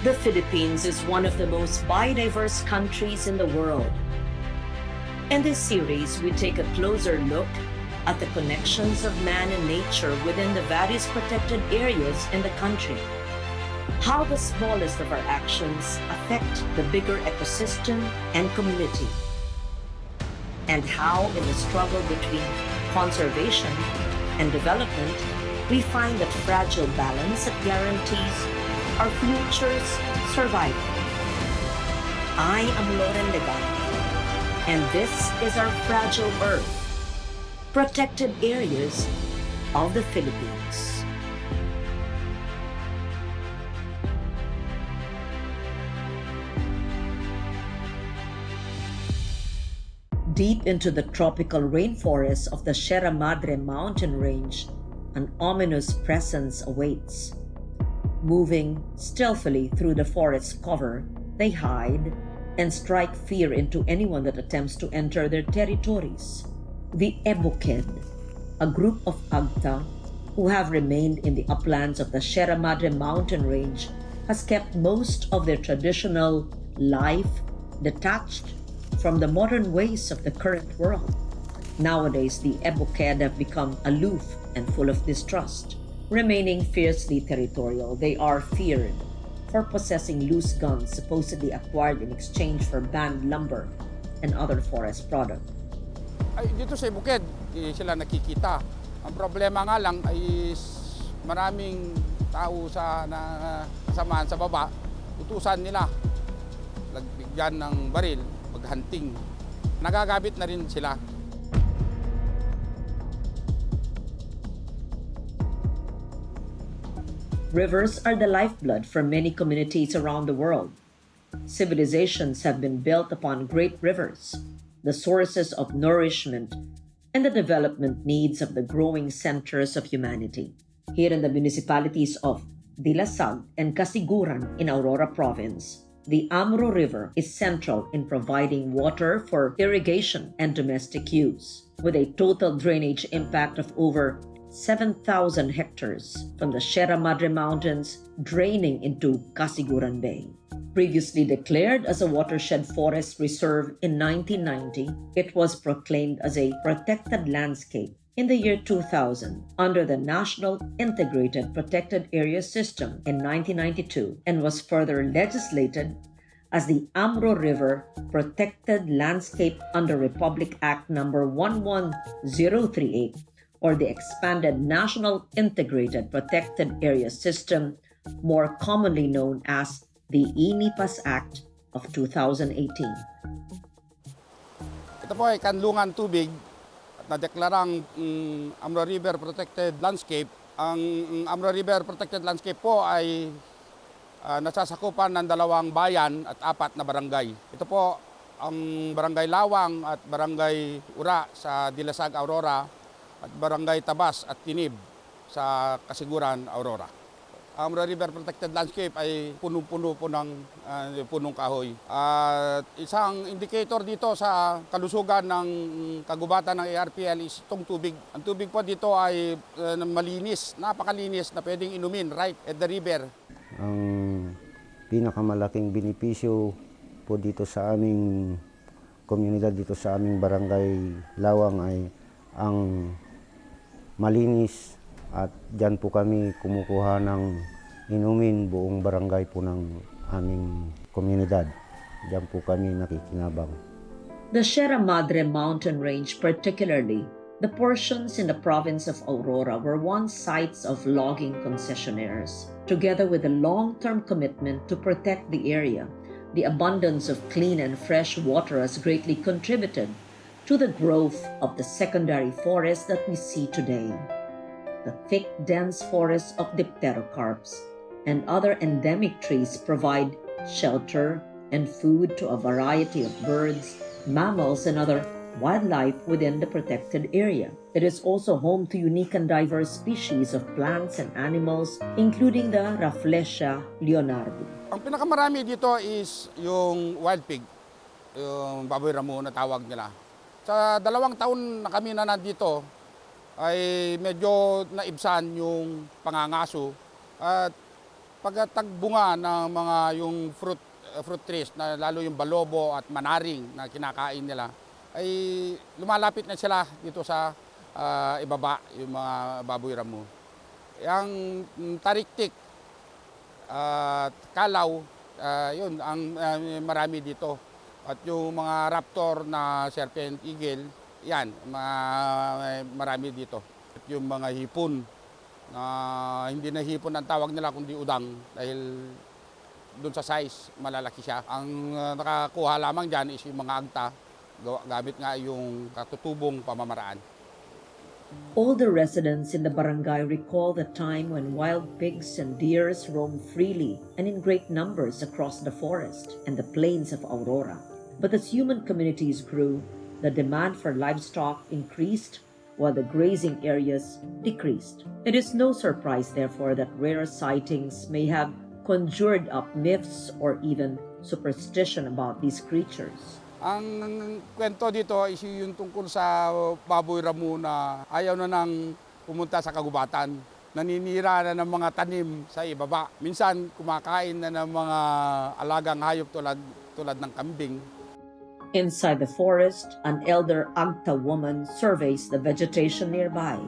The Philippines is one of the most biodiverse countries in the world. In this series, we take a closer look at the connections of man and nature within the various protected areas in the country. How the smallest of our actions affect the bigger ecosystem and community. And how in the struggle between conservation and development, we find that fragile balance that guarantees our future's survival. I am Loren Legante, and this is our fragile Earth, protected areas of the Philippines. Deep into the tropical rainforest of the Sierra Madre mountain range, an ominous presence awaits. Moving stealthily through the forest cover, they hide and strike fear into anyone that attempts to enter their territories. The Ebuked, a group of Agta who have remained in the uplands of the Sierra Madre mountain range, has kept most of their traditional life detached from the modern ways of the current world. Nowadays, the Ebuked have become aloof and full of distrust. Remaining fiercely territorial, they are feared for possessing loose guns supposedly acquired in exchange for banned lumber and other forest products. Ay, dito sa Bukid, sila nakikita. Ang problema nga lang ay maraming tao sa kasamaan sa baba, utusan nila. Nagbigyan ng baril, maghunting. Nagagabit na rin sila. Rivers are the lifeblood for many communities around the world. Civilizations have been built upon great rivers, the sources of nourishment and the development needs of the growing centers of humanity. Here in the municipalities of Dilasag and Casiguran in Aurora Province, the Amro River is central in providing water for irrigation and domestic use, with a total drainage impact of over 7,000 hectares from the Sierra Madre Mountains draining into Casiguran Bay. Previously declared as a watershed forest reserve in 1990, it was proclaimed as a protected landscape in the year 2000 under the National Integrated Protected Area System in 1992 and was further legislated as the Amro River Protected Landscape under Republic Act No. 11038, or the expanded National Integrated Protected Area System, more commonly known as the INIPAS Act of 2018. Ito po ay kanlungan tubig at nadeklarang Amro River Protected Landscape. Ang Amro River Protected Landscape po ay nasasakupan ng 2 bayan at 4 na barangay. Ito po ang Barangay Lawang at Barangay Ura sa Dilasag, Aurora, at Barangay Tabas at Tinib sa Casiguran, Aurora. Ang Amro River Protected Landscape ay punong-puno po ng punong kahoy. At isang indicator dito sa kalusugan ng kagubatan ng ARPL is itong tubig. Ang tubig po dito ay malinis, napakalinis na pwedeng inumin right at the river. Ang pinakamalaking benepisyo po dito sa aming komunidad, dito sa aming Barangay Lawang ay ang malinis at dyan po kami kumukuha ng inumin, buong barangay po ng aming komunidad. Dyan po kami nakikinabang. The Sierra Madre mountain range, particularly the portions in the province of Aurora, were once sites of logging concessionaires. Together with a long-term commitment to protect the area, the abundance of clean and fresh water has greatly contributed to the growth of the secondary forest that we see today. The thick, dense forests of dipterocarps and other endemic trees provide shelter and food to a variety of birds, mammals, and other wildlife within the protected area. It is also home to unique and diverse species of plants and animals, including the Rafflesia leonardi. Ang pinakamarami dito is yung wild pig, yung baboy ramo na tawag nila. Sa 2 taon na kami na nandito, ay medyo naibsan yung pangangaso at pagtagbunga ng mga yung fruit trees na lalo yung balobo at manaring na kinakain nila ay lumalapit na sila dito sa ibaba yung mga baboy ramo. Yang tariktik at kalaw, yun ang marami dito. At yung mga raptor na serpent eagle, yan marami dito. At yung mga hipon na hindi na hipon ang tawag nila kundi udang dahil doon sa size malalaki siya. Ang nakakuha lamang dyan is yung mga agta, gamit nga yung katutubong pamamaraan. All the residents in the barangay recall the time when wild pigs and deers roamed freely and in great numbers across the forest and the plains of Aurora. But as human communities grew, the demand for livestock increased while the grazing areas decreased. It is no surprise, therefore, that rare sightings may have conjured up myths or even superstition about these creatures. Ang kwento dito is yung tungkol sa baboy ramo na ayaw na nang pumunta sa kagubatan. Naninira na ng mga tanim sa ibaba. Minsan kumakain na ng mga alagang hayop tulad ng kambing. Inside the forest, an elder Agta woman surveys the vegetation nearby.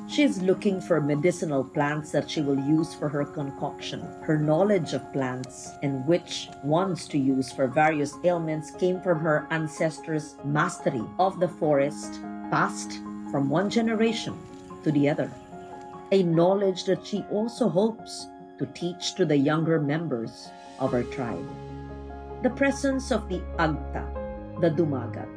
She is looking for medicinal plants that she will use for her concoction. Her knowledge of plants and which ones to use for various ailments came from her ancestors' mastery of the forest, passed from one generation to the other. A knowledge that she also hopes to teach to the younger members of her tribe. The presence of the Agta, the Dumagat,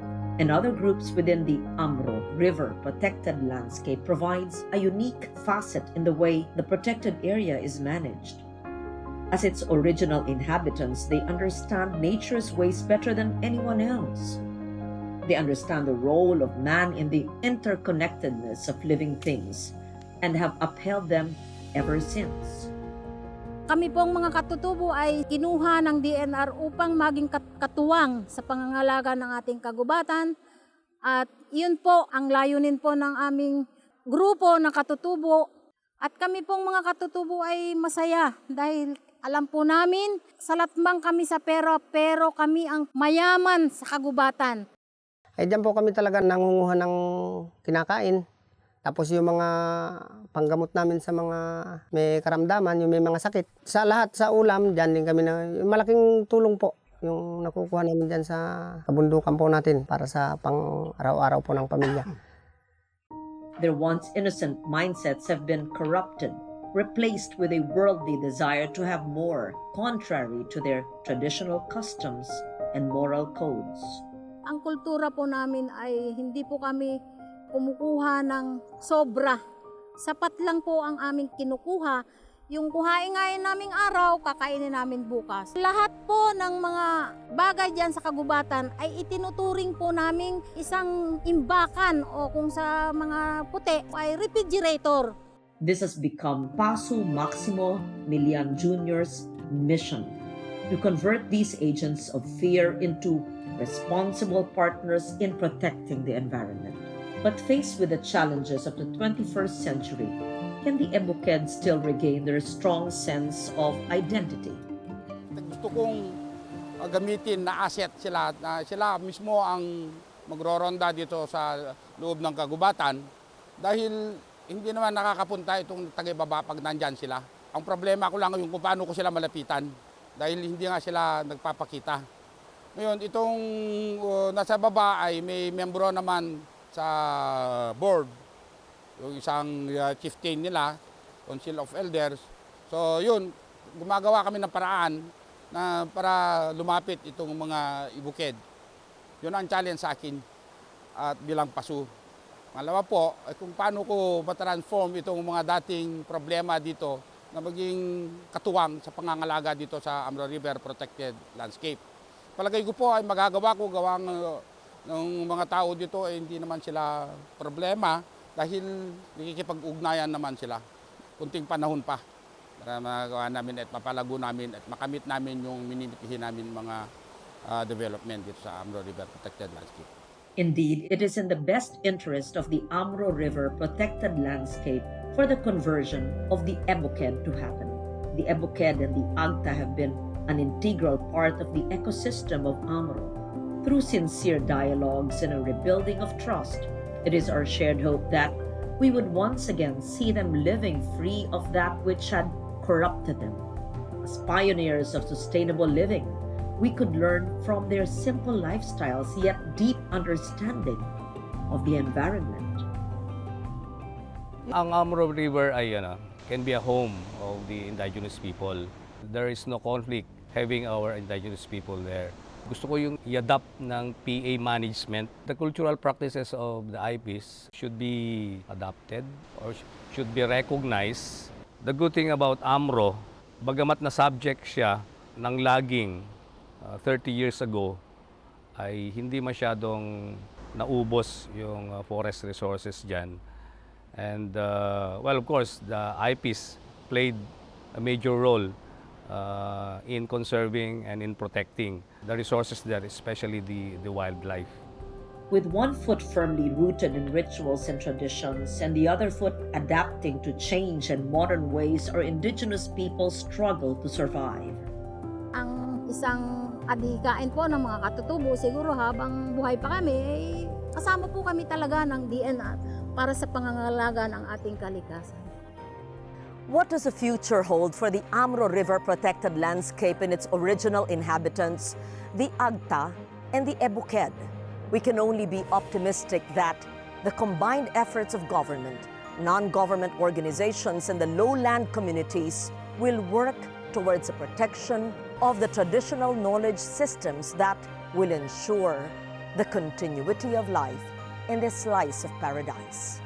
and other groups within the Amro River protected landscape provides a unique facet in the way the protected area is managed. As its original inhabitants, they understand nature's ways better than anyone else. They understand the role of man in the interconnectedness of living things and have upheld them ever since. Kami pong mga katutubo ay kinuha ng DNR upang maging katuwang sa pangangalaga ng ating kagubatan. At yun po ang layunin po ng aming grupo ng katutubo. At kami pong mga katutubo ay masaya dahil alam po namin, salatbang kami sa pera pero kami ang mayaman sa kagubatan. Ay diyan po kami talaga nangunguha ng kinakain. Tapos yung mga panggamot namin sa mga may karamdaman, yung may mga sakit. Sa lahat, sa ulam, dyan din kami yung malaking tulong po. Yung nakukuha namin dyan sa kabundukan po natin para sa pang-araw-araw po ng pamilya. Their once innocent mindsets have been corrupted, replaced with a worldly desire to have more, contrary to their traditional customs and moral codes. Ang kultura po namin ay hindi po kami kumukuha ng sobra. Sapat lang po ang aming kinukuha. Yung kuhain ngayon naming araw, kakainin namin bukas. Lahat po ng mga bagay dyan sa kagubatan ay itinuturing po naming isang imbakan o kung sa mga puti ay refrigerator. This has become Paso Maximo Milian Jr.'s mission to convert these agents of fear into responsible partners in protecting the environment. But faced with the challenges of the 21st century, can the Ebuked still regain their strong sense of identity? Gusto kong gamitin na asset sila, na sila mismo ang magroronda dito sa loob ng kagubatan dahil hindi naman nakakapunta itong taga-ibaba pag nandyan sila. Ang problema ko lang yung kung paano ko sila malapitan dahil hindi nga sila nagpapakita. Ngayon, itong nasa baba ay may membro naman sa board, yung isang chieftain nila, Council of Elders. So yun, gumagawa kami ng paraan na para lumapit itong mga ibukid. Yun ang challenge sa akin at bilang paso. Malawa po, kung paano ko matransform itong mga dating problema dito na maging katuwang sa pangangalaga dito sa Amro River Protected Landscape. Palagay ko po ay magagawa ko gawang ng mga tao dito ay hindi naman sila problema dahil nakikipag-ugnayan naman sila. Kunting panahon pa para magawa namin at mapalago namin at makamit namin yung minimitihin namin mga development dito sa Amro River Protected Landscape. Indeed, it is in the best interest of the Amro River Protected Landscape for the conversion of the Ebuked to happen. the Ebuked and the Agta have been an integral part of the ecosystem of Amro. Through sincere dialogues and a rebuilding of trust, it is our shared hope that we would once again see them living free of that which had corrupted them. As pioneers of sustainable living, we could learn from their simple lifestyles yet deep understanding of the environment. Ang Amro River ay can be a home of the indigenous people. There is no conflict having our indigenous people there. Gusto ko yung i-adapt ng PA management. The cultural practices of the IPs should be adapted or should be recognized. The good thing about Amro, bagamat na subject siya ng logging 30 years ago, ay hindi masyadong naubos yung forest resources dyan. And well, of course, the IPs played a major role in conserving and in protecting the resources there, especially the wildlife. With one foot firmly rooted in rituals and traditions and the other foot adapting to change and modern ways, our indigenous people struggle to survive. Ang isang adhikain po ng mga katutubo, siguro habang buhay pa kami, ay kasama po kami talaga ng DNR para sa pangangalaga ng ating kalikasan. What does the future hold for the Amro River protected landscape and its original inhabitants, the Agta and the Ebuked? We can only be optimistic that the combined efforts of government, non-government organizations, and the lowland communities will work towards the protection of the traditional knowledge systems that will ensure the continuity of life in this slice of paradise.